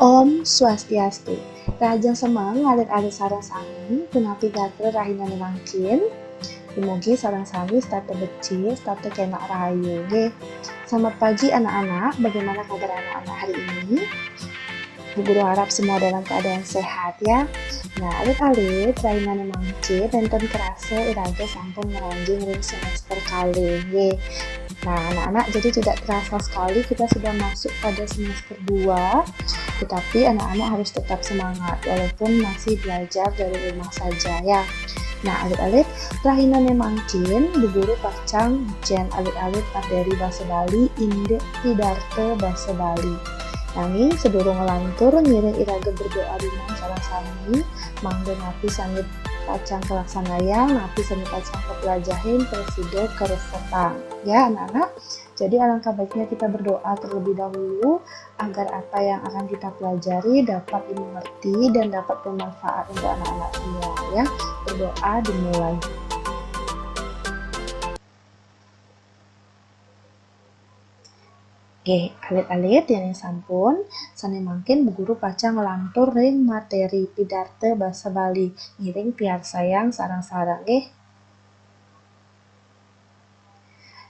Om Swastiastu. Raja Semang ngalir-alir sareng sami, punapi gatel rahinane mangkin. Dumugi sareng sami starte beci, starte kena rahayu. Selamat pagi anak-anak, bagaimana kabar anak-anak hari ini? Bu Guru harap semua dalam keadaan sehat ya. Nah, alit-alit rahinane mangkin enten kerasa iraga sampun ngeranjing ring semester kali. Nah, anak-anak, jadi tidak terasa sekali kita sudah masuk pada semester 2, tetapi anak-anak harus tetap semangat walaupun masih belajar dari rumah saja ya. Nah, alit-alit rahinane mangkin Bu Guru pacang jen alit-alit materi basa Bali indek pidarte basa Bali. Nanging sedurung ngelantur ngiring iraga berdoa rumah salah sami mangga napi sangit pacang kelaksanayang napi sami pacang kepelajahin preside keresetang ya anak-anak. Jadi alangkah baiknya kita berdoa terlebih dahulu agar apa yang akan kita pelajari dapat dimengerti dan dapat bermanfaat untuk anak-anak semua ya. Berdoa dimulai. Alit-alit yang sampun sane mangkin Bu Guru pacang ngelantur ring materi pidarte basa Bali ngiring piar sayang sarang-sarang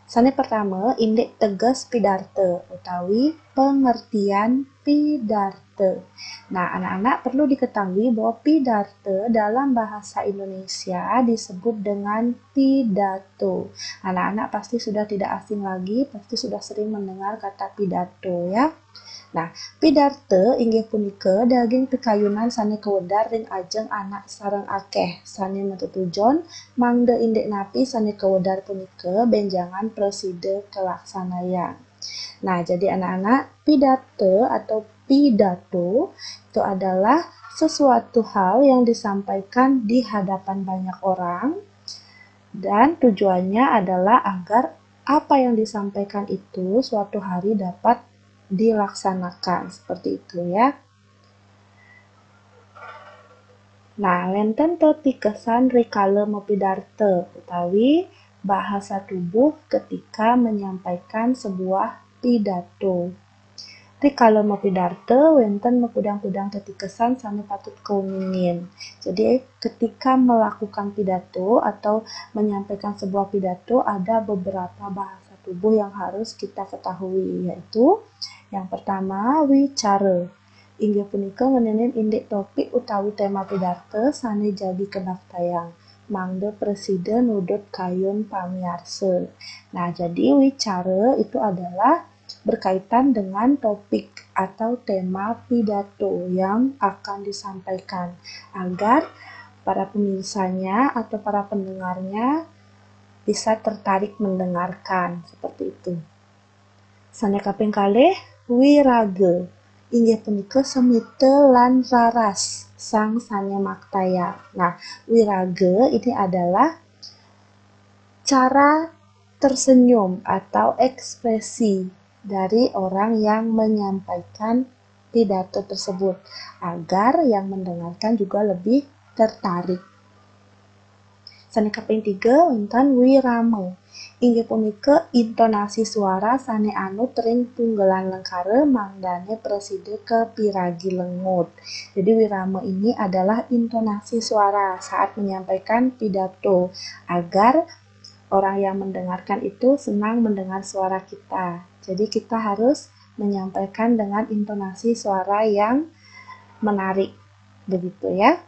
Sane pertama indek tegas pidarte utawi pengertian pidarte. Nah, anak-anak perlu diketahui bahwa pidarte dalam bahasa Indonesia disebut dengan pidato. Anak-anak pasti sudah tidak asing lagi, pasti sudah sering mendengar kata pidato ya. Nah, pidarte inggih punika daging pikayunan sane kewedar ring ajeng anak sareng akeh sane metutujon mangda indek napi sane kewedar punika benjangan preside kelaksanayang. Nah, jadi anak-anak, pidato atau pidato itu adalah sesuatu hal yang disampaikan di hadapan banyak orang dan tujuannya adalah agar apa yang disampaikan itu suatu hari dapat dilaksanakan seperti itu ya. Nah, lenten tetikesan rikala mepidarte utawi bahasa tubuh ketika menyampaikan sebuah pidato. Rikala mepidarte wenten mekudang-kudang tetikesan sane patut kaumingin. Jadi ketika melakukan pidato atau menyampaikan sebuah pidato ada beberapa bahasa tubuh yang harus kita ketahui, yaitu yang pertama wicara. Inggih punika ngenenen indek topik utawi tema pidarte sane jadi kedaftayang. Mangda presiden nudut kayun pamiarsa. Nah, jadi wicara itu adalah berkaitan dengan topik atau tema pidato yang akan disampaikan agar para pemirsanya atau para pendengarnya bisa tertarik mendengarkan seperti itu. Sane kaping kalih wiraga inggih punika semite lan raras sang sane maktaya. Nah, wiraga ini adalah cara tersenyum atau ekspresi dari orang yang menyampaikan pidato tersebut agar yang mendengarkan juga lebih tertarik. Sane kaping 3 wonten wirama. Inggih punika intonasi suara sane anut ring tunggelan lengkare mangdane preside kepiragi lengut. Jadi wirama ini adalah intonasi suara saat menyampaikan pidato agar orang yang mendengarkan itu senang mendengar suara kita. Jadi kita harus menyampaikan dengan intonasi suara yang menarik. Begitu ya.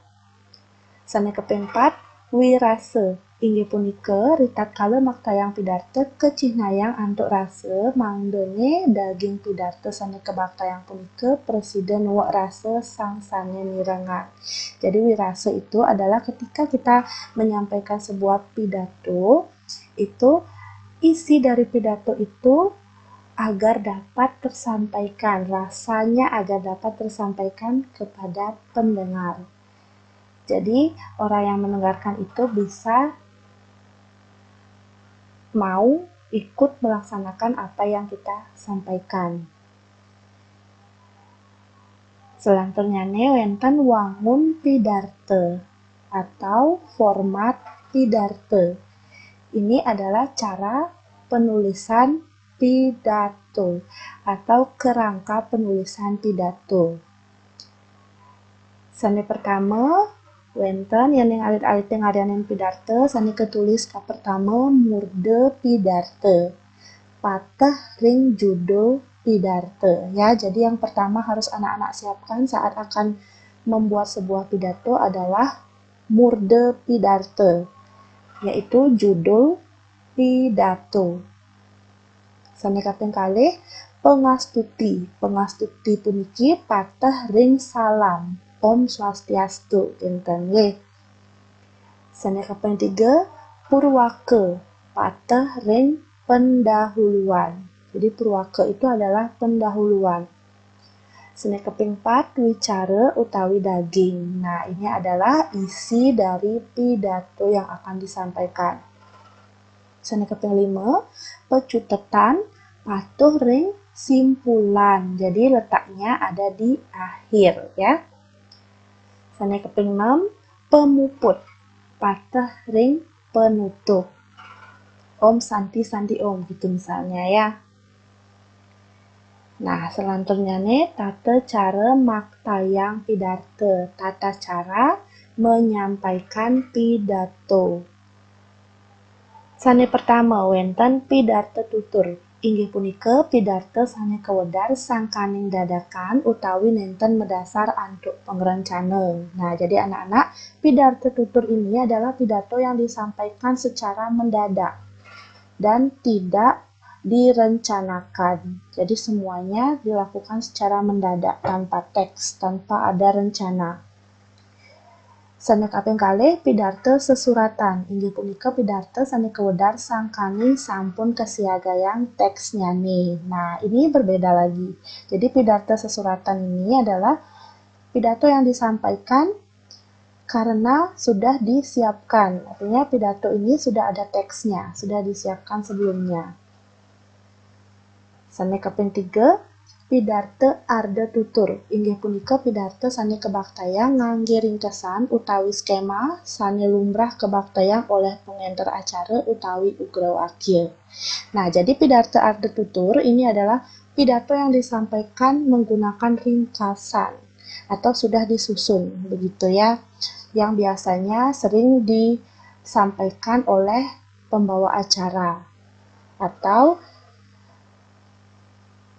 Sane kaping 4 wirase. Inggih punika ritat kala maktayang pidarte kecihnayang antuk rase mangdene daging pidarte sane kebaktayang punika presiden wak rase sang sane mirengan. Jadi wirase itu adalah ketika kita menyampaikan sebuah pidato, itu isi dari pidato itu agar dapat tersampaikan, rasanya agar dapat tersampaikan kepada pendengar. Jadi orang yang mendengarkan itu bisa mau ikut melaksanakan apa yang kita sampaikan. Selanjutnya wonten wangun pidarte atau format pidarte. Ini adalah cara penulisan pidato atau kerangka penulisan pidato. Sane pertama wenten yang alit-alit ngarianin pidarte sane ketulis ka pertama murde pidarte. Patah ring judul pidarte ya. Jadi yang pertama harus anak-anak siapkan saat akan membuat sebuah pidato adalah murde pidarte, yaitu judul pidato. Sane kaping kalih pengastuti. Pengastuti puniki patah ring salam. Om Swastiastu pinten nggih. Sane kaping 3 purwake. Patah ring pendahuluan. Jadi purwake itu adalah pendahuluan. Sane kaping 4 wicara utawi daging. Nah, ini adalah isi dari pidato yang akan disampaikan. Sane kaping 5 pecutetan patuh ring simpulan. Jadi letaknya ada di akhir ya. Sane kaping 6 pemuput. Patah ring penutup. Om Santi Santi Om gitu misalnya ya. Nah, selanjutnya nih tata cara maktayang pidarte, tata cara menyampaikan pidato. Sane pertama wenten pidarte tutur. Inggih punika pidarte sane kawedar sangkaning dadakan utawi nenten medasar antuk pangrencana. Nah, jadi anak-anak, pidarte tutur ini adalah pidato yang disampaikan secara mendadak dan tidak direncanakan. Jadi semuanya dilakukan secara mendadak tanpa teks, tanpa ada rencana. Sane kaping kalih pidarte sesuratan. Inggih punika pidarte sane kawedar sangkaning sampun kasiagayang teksnya nih. Nah, ini berbeda lagi. Jadi pidarte sesuratan ini adalah pidato yang disampaikan karena sudah disiapkan. Artinya pidato ini sudah ada teksnya, sudah disiapkan sebelumnya. Sane kaping 3 pidarte arda tutur. Inggih punika pidarte sane kebaktayang ngangge ringkesan utawi skema sane lumrah kebaktayang oleh pengenter acara utawi ugrawakya. Nah, jadi pidarte arda tutur ini adalah pidato yang disampaikan menggunakan ringkasan atau sudah disusun begitu ya, yang biasanya sering disampaikan oleh pembawa acara atau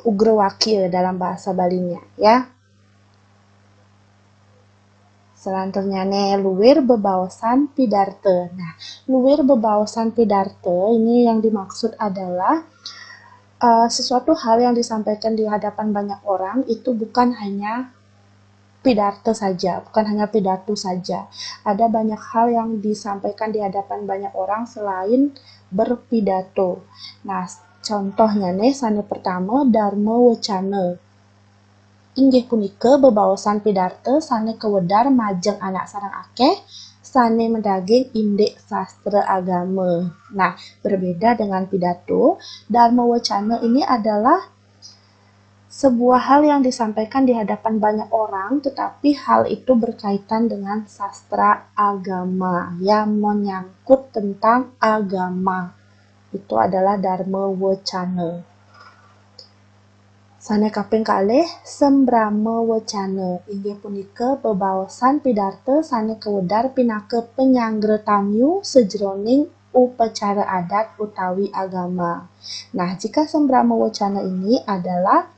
ugrawakya dalam bahasa Balinya ya. Selanjutnya nih luwir bebaosan pidarte. Nah, luwir bebaosan pidarte ini yang dimaksud adalah sesuatu hal yang disampaikan di hadapan banyak orang itu bukan hanya pidato saja, bukan hanya pidato saja. Ada banyak hal yang disampaikan di hadapan banyak orang selain berpidato. Nah, contohnya nih sane pertama Dharma Wacana. Inggih punika bebaosan pidarte sane kawedar majeng anak sareng akeh sane mendaging indek sastra agama. Nah, berbeda dengan pidato, Dharma Wacana ini adalah sebuah hal yang disampaikan di hadapan banyak orang, tetapi hal itu berkaitan dengan sastra agama yang menyangkut tentang agama. Itu adalah Dharma Wacana. Sane kaping kalih Sembrama Wacana. Inggih punika bebaosan pidarte sane kawedar pinake penyanggre tamyu sejroning upacara adat utawi agama. Nah, jika Sembrama Wacana ini adalah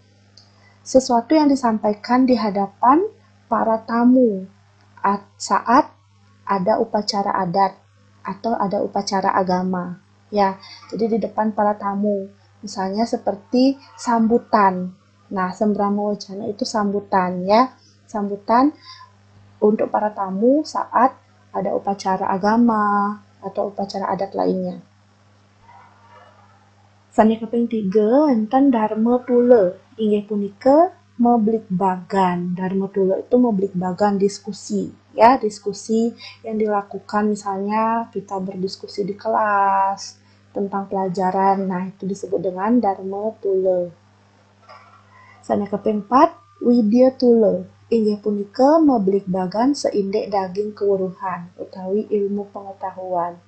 sesuatu yang disampaikan di hadapan para tamu saat ada upacara adat atau ada upacara agama. Ya, jadi di depan para tamu. Misalnya seperti sambutan. Nah, Sembrama Wacana itu sambutan ya. Sambutan untuk para tamu saat ada upacara agama atau upacara adat lainnya. Sane kaping 3 wonten Dharma Tula. Inggih punika meblikbagan. Dharma Tula itu meblikbagan diskusi ya, diskusi yang dilakukan misalnya kita berdiskusi di kelas tentang pelajaran. Nah, itu disebut dengan Dharma Tula. Sane kaping 4 Widya Tula. Inggih punika meblikbagan seindek daging kewuruhan utawi ilmu pengetahuan.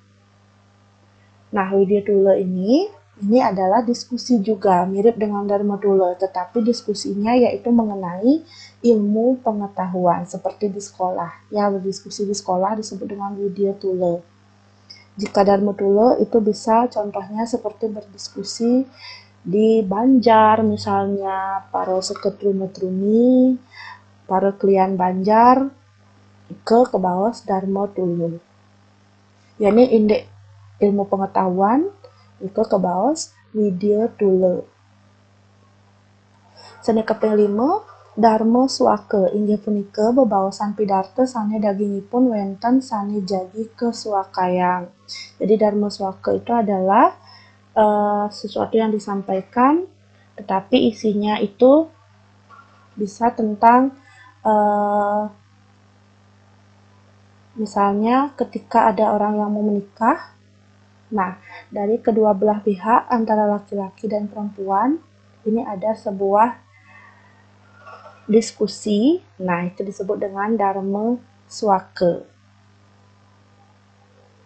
Nah, Widya Tula ini Ini adalah diskusi juga, mirip dengan Dharma Tula, tetapi diskusinya yaitu mengenai ilmu pengetahuan, seperti di sekolah. Ya, berdiskusi di sekolah disebut dengan Widya Tula. Jika Dharma Tula itu bisa contohnya seperti berdiskusi di Banjar, misalnya para seketruni-truni, para klien Banjar, ke bawah Dharma Tula. Yani indek ilmu pengetahuan, itu ke bawah Widya Tula. Sane kaping 5, Dharma Swaka inggih punika bebaosan pidarta sane dagingipun wenten sane jagi kesuakayang. Jadi Dharma Swaka itu adalah sesuatu yang disampaikan tetapi isinya itu bisa tentang misalnya ketika ada orang yang mau menikah. Nah, dari kedua belah pihak antara laki-laki dan perempuan ini ada sebuah diskusi. Nah, itu disebut dengan Dharma Swaka.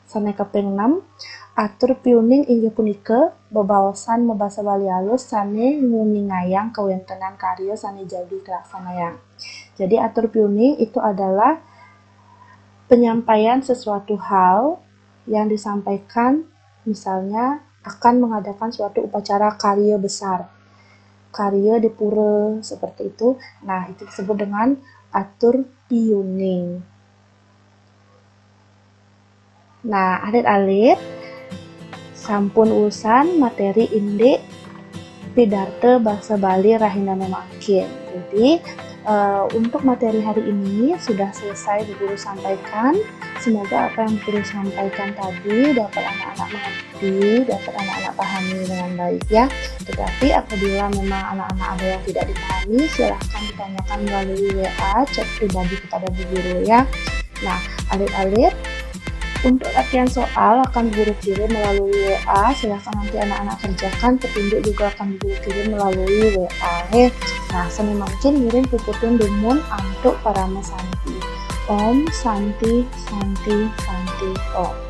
Sane kaping 6, atur piuning inggih punika bebaosan mebasa Bali alus sane ngumingayang kawentenan karya sane jadi kelaksanayang. Jadi atur piuning itu adalah penyampaian sesuatu hal yang disampaikan, misalnya akan mengadakan suatu upacara karya besar, karya di pura seperti itu. Nah, itu disebut dengan atur piuning. Nah, alit-alit sampun urusan materi indek pidarta bahasa Bali Rahina Memakin. Jadi untuk materi hari ini sudah selesai Bu Guru sampaikan. Semoga apa yang Bu Guru sampaikan tadi dapat anak-anak mengerti, dapat anak-anak pahami dengan baik ya. Tetapi apabila memang anak-anak ada yang tidak dipahami, silahkan ditanyakan melalui WA, chat pribadi kepada Bu Guru ya. Nah, alit-alit untuk latihan soal akan Bu Guru kirim melalui WA, silahkan nanti anak-anak kerjakan, petunjuk juga akan Bu Guru kirim melalui WA. Nah, seni mungkin ngirim puputun dumun untuk para mesanti. Om Santi Santi Santi Om.